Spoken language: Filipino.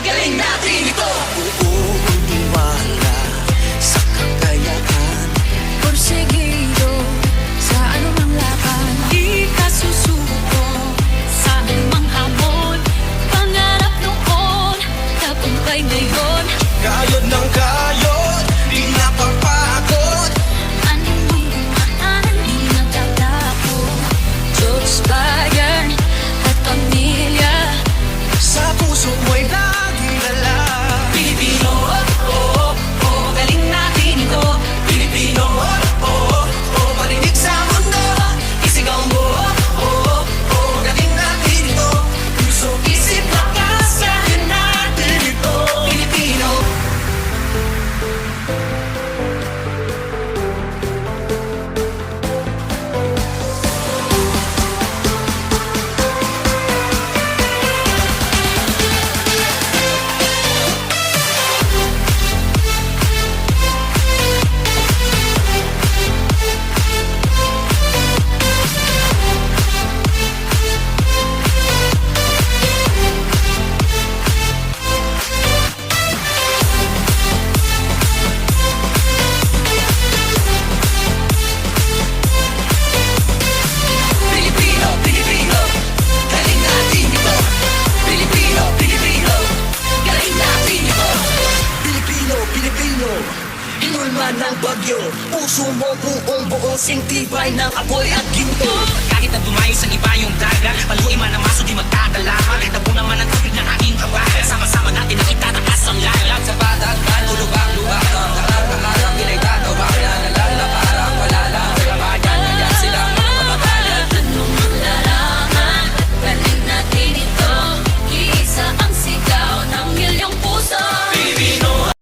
galing natin ito. Buong tiwala sa kakayaan, Porsigido sa anumang laban, di ka susuko sa anumang hamon. Pangarap noon, tagumpay ngayon. kayod ng kayod, di napapagod. Anumang dumaan, di nagtatapo. Diyos, bayan at pamilya, Sa puso mo'y laging dala. Pilipino, oh, oh, oh, galing natin ito. Pilipino, oh, oh, oh, marinig sa mundo. Isigaw mo, oh, oh, oh, galing natin ito. Puso, isip, lakas, kaya natin ito. Pilipino. Pilipino, Pilipino, galing natin ito. Pilipino, Pilipino, galing natin ito. Pilipino, Pilipino, inulma ng bagyo. Puso mo buong buong sintibay ng apoy at ginto. Kahit na dumayo sa iba yung dagat, paluin man ang maso di magkadalaman. Tabo naman ang tubig ng aking kabahay.